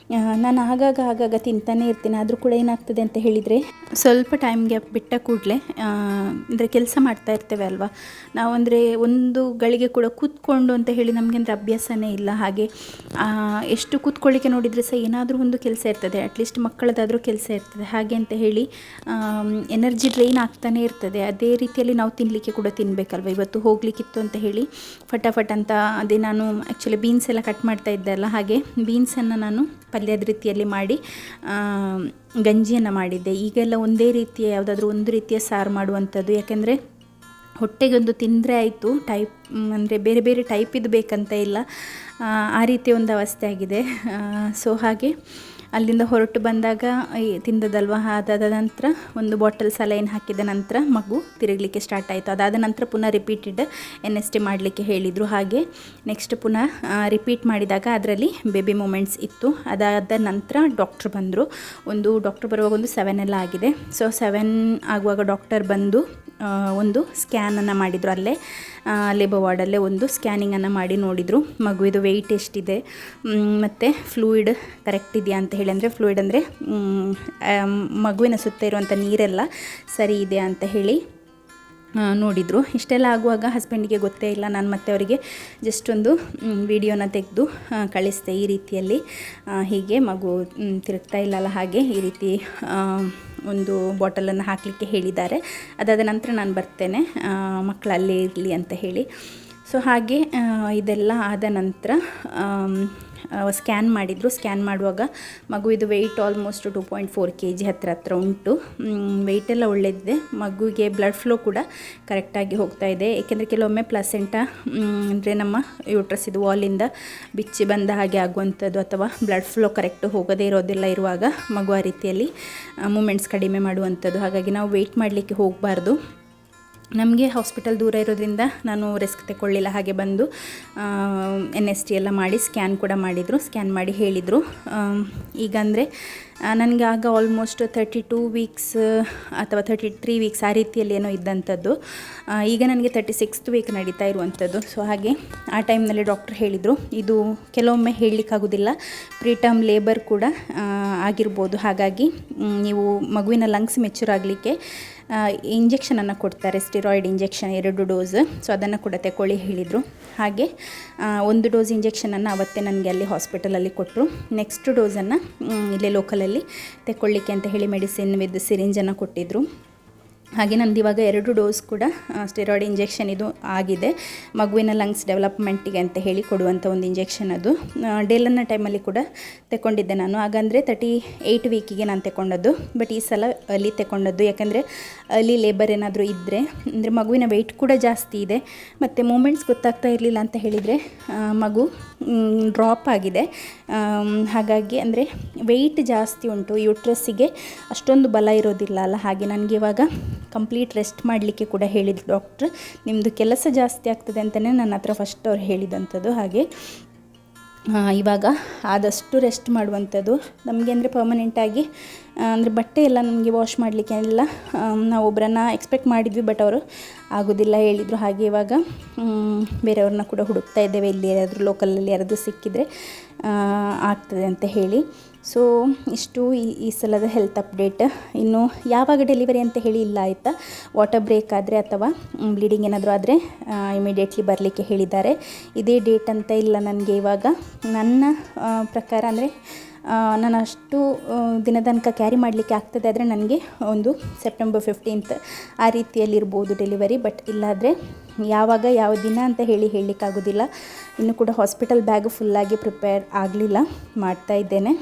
ನಾನು ಆಗಾಗ ತಿಂತಾನೆ ಇರ್ತೀನಿ. ಆದರೂ ಕೂಡ ಏನಾಗ್ತದೆ ಅಂತ ಹೇಳಿದರೆ ಸ್ವಲ್ಪ ಟೈಮ್ ಗ್ಯಾಪ್ ಬಿಟ್ಟ ಕೂಡಲೇ ಅಂದರೆ ಕೆಲಸ ಮಾಡ್ತಾ ಇರ್ತೇವೆ ಅಲ್ವಾ ನಾವು. ಅಂದರೆ ಒಂದು ಗಳಿಗೆ ಕೂಡ ಕೂತ್ಕೊಂಡು ಅಂತ ಹೇಳಿ ನಮಗೆ ಅಂದರೆ ಅಭ್ಯಾಸನೇ ಇಲ್ಲ. ಹಾಗೆ ಎಷ್ಟು ಕೂತ್ಕೊಳ್ಳಿಕ್ಕೆ ನೋಡಿದರೆ ಸಹ ಏನಾದರೂ ಒಂದು ಕೆಲಸ ಇರ್ತದೆ, ಅಟ್ಲೀಸ್ಟ್ ಮಕ್ಕಳದಾದರೂ ಕೆಲಸ ಇರ್ತದೆ. ಹಾಗೆ ಅಂತ ಹೇಳಿ ಎನರ್ಜಿ ಡ್ರೈನ್ ಆಗ್ತಾನೆ ಇರ್ತದೆ. ಅದೇ ರೀತಿಯಲ್ಲಿ ನಾವು ತಿನ್ನಲಿಕ್ಕೆ ಕೂಡ ತಿನ್ನಬೇಕಲ್ವ. ಇವತ್ತು ಹೋಗಲಿಕ್ಕಿತ್ತು ಅಂತ ಹೇಳಿ ಫಟಾಫಟ್ ಅಂತ ಅದೇ ನಾನು ಆ್ಯಕ್ಚುಲಿ ಬೀನ್ಸ್ ಎಲ್ಲ ಕಟ್ ಮಾಡ್ತಾ ಇದ್ದೆ ಅಲ್ಲ. ಹಾಗೆ ಬೀನ್ಸನ್ನು ನಾನು ಪಲ್ಯದ ರೀತಿಯಲ್ಲಿ ಮಾಡಿ ಗಂಜಿಯನ್ನು ಮಾಡಿದ್ದೆ. ಈಗೆಲ್ಲ ಒಂದೇ ರೀತಿಯ ಯಾವುದಾದ್ರೂ ಒಂದು ರೀತಿಯ ಸಾರು ಮಾಡುವಂಥದ್ದು. ಯಾಕೆಂದರೆ ಹೊಟ್ಟೆಗೊಂದು ತಿಂದರೆ ಆಯಿತು, ಅಂದರೆ ಬೇರೆ ಟೈಪ್ ಇದು ಬೇಕಂತ ಇಲ್ಲ, ಆ ರೀತಿಯ ಒಂದು ಅವಸ್ಥೆ ಆಗಿದೆ. ಸೊ ಹಾಗೆ ಅಲ್ಲಿಂದ ಹೊರಟು ಬಂದಾಗ ತಿಂದದಲ್ವ, ಅದಾದ ನಂತರ ಒಂದು ಬಾಟಲ್ ಸಲೈನ್ ಹಾಕಿದ ನಂತರ ಮಗು ತಿರುಗಲಿಕ್ಕೆ ಸ್ಟಾರ್ಟ್ ಆಯಿತು. ಅದಾದ ನಂತರ ಪುನಃ ರಿಪೀಟೆಡ್ NST ಮಾಡಲಿಕ್ಕೆ ಹೇಳಿದರು. ಹಾಗೆ ನೆಕ್ಸ್ಟ್ ಪುನಃ ರಿಪೀಟ್ ಮಾಡಿದಾಗ ಅದರಲ್ಲಿ ಬೇಬಿ ಮೂಮೆಂಟ್ಸ್ ಇತ್ತು. ಅದಾದ ನಂತರ ಡಾಕ್ಟ್ರ್ ಬಂದರು. ಡಾಕ್ಟ್ರ್ ಬರುವಾಗ 7 ಎಲ್ಲ ಆಗಿದೆ. ಸೊ 7 ಆಗುವಾಗ ಡಾಕ್ಟರ್ ಬಂದು ಒಂದು ಸ್ಕ್ಯಾನನ್ನು ಮಾಡಿದರು. ಅಲ್ಲೇ ಲೇಬರ್ ವಾರ್ಡಲ್ಲೇ ಒಂದು ಸ್ಕ್ಯಾನಿಂಗನ್ನು ಮಾಡಿ ನೋಡಿದರು ಮಗುವಿದು ವೆಯ್ಟ್ ಎಷ್ಟಿದೆ ಮತ್ತು ಫ್ಲೂಯಿಡ್ ಕರೆಕ್ಟ್ ಇದೆಯಾ ಅಂತ ಹೇಳಿ. ಅಂದರೆ ಫ್ಲೂಯಿಡ್ ಅಂದರೆ ಮಗುವಿನ ಸುತ್ತ ಇರುವಂಥ ನೀರೆಲ್ಲ ಸರಿ ಇದೆ ಅಂತ ಹೇಳಿ ನೋಡಿದರು. ಇಷ್ಟೆಲ್ಲ ಆಗುವಾಗ ಹಸ್ಬೆಂಡಿಗೆ ಗೊತ್ತೇ ಇಲ್ಲ. ನಾನು ಮತ್ತೆ ಅವರಿಗೆ ಜಸ್ಟ್ ಒಂದು ವಿಡಿಯೋನ ತೆಗೆದು ಕಳಿಸ್ದೆ. ಈ ರೀತಿಯಲ್ಲಿ ಹೀಗೆ ಮಗು ತಿರುಗ್ತಾ ಇಲ್ಲಲ್ಲ, ಹಾಗೆ ಈ ರೀತಿ ಒಂದು ಬಾಟಲನ್ನು ಹಾಕಲಿಕ್ಕೆ ಹೇಳಿದ್ದಾರೆ. ಅದಾದ ನಂತರ ನಾನು ಬರ್ತೇನೆ, ಮಕ್ಕಳು ಅಲ್ಲೇ ಇರಲಿ ಅಂತ ಹೇಳಿ. ಸೊ ಹಾಗೆ ಇದೆಲ್ಲ ಆದ ನಂತರ ಸ್ಕ್ಯಾನ್ ಮಾಡಿದರು. ಸ್ಕ್ಯಾನ್ ಮಾಡುವಾಗ ಮಗುವಿದು ವೆಯ್ಟ್ ಆಲ್ಮೋಸ್ಟ್ 2.4 kg ಹತ್ರ ಉಂಟು. ವೆಯ್ಟೆಲ್ಲ ಒಳ್ಳೆಯದಿದೆ. ಮಗುವಿಗೆ ಬ್ಲಡ್ ಫ್ಲೋ ಕೂಡ ಕರೆಕ್ಟಾಗಿ ಹೋಗ್ತಾ ಇದೆ. ಏಕೆಂದರೆ ಕೆಲವೊಮ್ಮೆ ಪ್ಲಸೆಂಟಾ ಅಂದರೆ ನಮ್ಮ ಯೂಟ್ರಸ್ ಇದು ವಾಲಿಂದ ಬಿಚ್ಚಿ ಬಂದ ಹಾಗೆ ಆಗುವಂಥದ್ದು, ಅಥವಾ ಬ್ಲಡ್ ಫ್ಲೋ ಕರೆಕ್ಟ್ ಹೋಗದೇ ಇರೋದೆಲ್ಲ ಇರುವಾಗ ಮಗು ಆ ರೀತಿಯಲ್ಲಿ ಮೂಮೆಂಟ್ಸ್ ಕಡಿಮೆ ಮಾಡುವಂಥದ್ದು. ಹಾಗಾಗಿ ನಾವು ವೆಯ್ಟ್ ಮಾಡಲಿಕ್ಕೆ ಹೋಗಬಾರ್ದು. ನಮಗೆ ಹಾಸ್ಪಿಟಲ್ ದೂರ ಇರೋದ್ರಿಂದ ನಾನು ರಿಸ್ಕ್ ತಗೊಳ್ಳಿಲ್ಲ. ಹಾಗೆ ಬಂದು NST ಎಲ್ಲ ಮಾಡಿ ಸ್ಕ್ಯಾನ್ ಕೂಡ ಮಾಡಿದರು. ಸ್ಕ್ಯಾನ್ ಮಾಡಿ ಹೇಳಿದರು. ಈಗ ಅಂದರೆ ನನಗೆ ಆಗ ಆಲ್ಮೋಸ್ಟ್ 32 ವೀಕ್ಸ್ ಅಥವಾ 33 ವೀಕ್ಸ್ ಆ ರೀತಿಯಲ್ಲಿ ಏನೋ ಇದ್ದಂಥದ್ದು. ಈಗ ನನಗೆ 36th ವೀಕ್ ನಡೀತಾ ಇರುವಂಥದ್ದು. ಸೊ ಹಾಗೆ ಆ ಟೈಮ್ನಲ್ಲಿ ಡಾಕ್ಟ್ರ್ ಹೇಳಿದರು, ಇದು ಕೆಲವೊಮ್ಮೆ ಹೇಳಲಿಕ್ಕಾಗೋದಿಲ್ಲ, ಪ್ರೀಟರ್ಮ್ ಲೇಬರ್ ಕೂಡ ಆಗಿರ್ಬೋದು. ಹಾಗಾಗಿ ನೀವು ಮಗುವಿನ ಲಂಗ್ಸ್ ಮೆಚ್ಯೂರ್ ಆಗಲಿಕ್ಕೆ ಇಂಜೆಕ್ಷನನ್ನು ಕೊಡ್ತಾರೆ, ಸ್ಟಿರಾಯ್ಡ್ ಇಂಜೆಕ್ಷನ್ 2 ಡೋಸ್. ಸೊ ಅದನ್ನು ಕೂಡ ತಗೊಳ್ಳಿ ಹೇಳಿದರು. ಹಾಗೆ 1 ಡೋಸ್ ಇಂಜೆಕ್ಷನನ್ನು ಅವತ್ತೇ ನನಗೆ ಅಲ್ಲಿ ಹಾಸ್ಪಿಟಲಲ್ಲಿ ಕೊಟ್ಟರು. ನೆಕ್ಸ್ಟ್ ಡೋಸನ್ನು ಇಲ್ಲೇ ಲೋಕಲಲ್ಲಿ ತಗೊಳ್ಳಿಕ್ಕೆ ಅಂತ ಹೇಳಿ ಮೆಡಿಸಿನ್ ವಿತ್ ಸಿರಿಂಜನ್ನು ಕೊಟ್ಟಿದ್ದರು. ಹಾಗೆ ನಂದು ಇವಾಗ 2 ಡೋಸ್ ಕೂಡ ಸ್ಟೆರಾಯ್ಡ್ ಇಂಜೆಕ್ಷನ್ ಇದು ಆಗಿದೆ. ಮಗುವಿನ ಲಂಗ್ಸ್ ಡೆವಲಪ್ಮೆಂಟಿಗೆ ಅಂತ ಹೇಳಿ ಕೊಡುವಂಥ ಒಂದು ಇಂಜೆಕ್ಷನ್ ಅದು. ಡೇಲನ್ನ ಟೈಮಲ್ಲಿ ಕೂಡ ತಗೊಂಡಿದ್ದೆ ನಾನು. ಹಾಗಂದರೆ 38 ವೀಕಿಗೆ ನಾನು ತಗೊಂಡದ್ದು. ಬಟ್ ಈ ಸಲ ಅಲ್ಲಿ ತಗೊಂಡದ್ದು, ಯಾಕಂದರೆ ಅಲ್ಲಿ ಲೇಬರ್ ಏನಾದರೂ ಇದ್ದರೆ, ಅಂದರೆ ಮಗುವಿನ ವೆಯ್ಟ್ ಕೂಡ ಜಾಸ್ತಿ ಇದೆ ಮತ್ತು ಮೂಮೆಂಟ್ಸ್ ಗೊತ್ತಾಗ್ತಾ ಇರಲಿಲ್ಲ ಅಂತ ಹೇಳಿದರೆ ಮಗು ಡ್ರಾಪ್ ಆಗಿದೆ. ಹಾಗಾಗಿ ಅಂದರೆ ವೆಯ್ಟ್ ಜಾಸ್ತಿ ಉಂಟು, ಯೂಟ್ರಸ್ಸಿಗೆ ಅಷ್ಟೊಂದು ಬಲ ಇರೋದಿಲ್ಲ ಅಲ್ಲ. ಹಾಗೆ ನನಗೆ ಇವಾಗ ಕಂಪ್ಲೀಟ್ ರೆಸ್ಟ್ ಮಾಡಲಿಕ್ಕೆ ಕೂಡ ಹೇಳಿದ್ರು ಡಾಕ್ಟ್ರ್. ನಿಮ್ಮದು ಕೆಲಸ ಜಾಸ್ತಿ ಆಗ್ತದೆ ಅಂತಲೇ ನನ್ನ ಹತ್ರ ಫಸ್ಟ್ ಅವ್ರು ಹೇಳಿದಂಥದ್ದು. ಹಾಗೆ ಇವಾಗ ಆದಷ್ಟು ರೆಸ್ಟ್ ಮಾಡುವಂಥದ್ದು ನಮಗೆ. ಅಂದರೆ ಪರ್ಮನೆಂಟಾಗಿ ಅಂದರೆ ಬಟ್ಟೆ ಎಲ್ಲ ನಮಗೆ ವಾಶ್ ಮಾಡಲಿಕ್ಕೆ ಎಲ್ಲ ನಾವು ಒಬ್ಬರನ್ನ ಎಕ್ಸ್ಪೆಕ್ಟ್ ಮಾಡಿದ್ವಿ, ಬಟ್ ಅವರು ಆಗೋದಿಲ್ಲ ಹೇಳಿದರು. ಹಾಗೆ ಇವಾಗ ಬೇರೆಯವ್ರನ್ನ ಕೂಡ ಹುಡುಕ್ತಾ ಇದ್ದೇವೆ, ಇಲ್ಲಿ ಯಾರಾದರೂ ಲೋಕಲಲ್ಲಿ ಯಾರಾದರೂ ಸಿಕ್ಕಿದರೆ ಆಗ್ತದೆ ಅಂತ ಹೇಳಿ. ಸೊ ಇಷ್ಟು ಈ ಸಲದ ಹೆಲ್ತ್ ಅಪ್ಡೇಟ್. ಇನ್ನು ಯಾವಾಗ ಡೆಲಿವರಿ ಅಂತ ಹೇಳಿ ಇಲ್ಲ, ಆಯಿತಾ. ವಾಟರ್ ಬ್ರೇಕ್ ಆದರೆ ಅಥವಾ ಬ್ಲೀಡಿಂಗ್ ಏನಾದರೂ ಆದರೆ ಇಮಿಡಿಯೇಟ್ಲಿ ಬರಲಿಕ್ಕೆ ಹೇಳಿದ್ದಾರೆ. ಇದೇ ಡೇಟ್ ಅಂತ ಇಲ್ಲ ನನಗೆ ಇವಾಗ. ನನ್ನ ಪ್ರಕಾರ ಅಂದರೆ ನಾನು ಅಷ್ಟು ದಿನ ತನಕ ಕ್ಯಾರಿ ಮಾಡಲಿಕ್ಕೆ ಆಗ್ತದೆ ಆದರೆ ನನಗೆ ಒಂದು ಸೆಪ್ಟೆಂಬರ್ 15th ಆ ರೀತಿಯಲ್ಲಿರ್ಬೋದು ಡೆಲಿವರಿ. ಬಟ್ ಇಲ್ಲಾದರೆ ಯಾವಾಗ ಯಾವ ದಿನ ಅಂತ ಹೇಳಲಿಕ್ಕಾಗೋದಿಲ್ಲ. ಇನ್ನೂ ಕೂಡ ಹಾಸ್ಪಿಟಲ್ ಬ್ಯಾಗು ಫುಲ್ಲಾಗಿ ಪ್ರಿಪೇರ್ ಆಗಲಿಲ್ಲ, ಮಾಡ್ತಾ ಇದ್ದೇನೆ.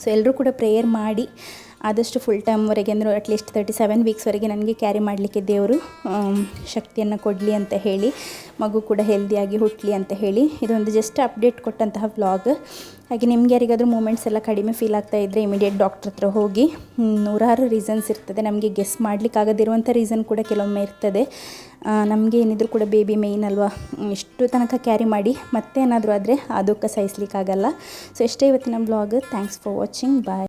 ಸೊ ಎಲ್ಲರೂ ಕೂಡ ಪ್ರೇಯರ್ ಮಾಡಿ ಆದಷ್ಟು ಫುಲ್ ಟೈಮ್ವರೆಗೆ, ಅಂದರೆ ಅಟ್ಲೀಸ್ಟ್ 37 ವೀಕ್ಸ್ವರೆಗೆ ನನಗೆ ಕ್ಯಾರಿ ಮಾಡಲಿಕ್ಕೆ ದೇವರು ಶಕ್ತಿಯನ್ನು ಕೊಡಲಿ ಅಂತ ಹೇಳಿ, ಮಗು ಕೂಡ ಹೆಲ್ದಿಯಾಗಿ ಹುಟ್ಟಲಿ ಅಂತ ಹೇಳಿ. ಇದೊಂದು ಜಸ್ಟ್ ಅಪ್ಡೇಟ್ ಕೊಟ್ಟಂತಹ ವ್ಲಾಗ್. ಹಾಗೆ ನಿಮ್ಗೆ ಯಾರಿಗಾದರೂ ಮೂಮೆಂಟ್ಸ್ ಎಲ್ಲ ಕಡಿಮೆ ಫೀಲ್ ಆಗ್ತಾ ಇದ್ದರೆ ಇಮಿಡಿಯೇಟ್ ಡಾಕ್ಟ್ರ್ ಹತ್ರ ಹೋಗಿ. ನೂರಾರು ರೀಸನ್ಸ್ ಇರ್ತದೆ, ನಮಗೆ ಗೆಸ್ ಮಾಡಲಿಕ್ಕಾಗದಿರುವಂಥ ರೀಸನ್ ಕೂಡ ಕೆಲವೊಮ್ಮೆ ಇರ್ತದೆ. ನಮಗೆ ಏನಿದ್ರು ಕೂಡ ಬೇಬಿ ಮೇಯ್ನ್ ಅಲ್ವಾ, ಇಷ್ಟು ತನಕ ಕ್ಯಾರಿ ಮಾಡಿ ಮತ್ತೆ ಏನಾದರೂ ಆದರೆ ಆ ದುಃಖ ಸಹಿಸಲಿಕ್ಕಾಗಲ್ಲ. ಸೊ ಇಷ್ಟೇ ಇವತ್ತಿನ blog. Thanks for watching. Bye.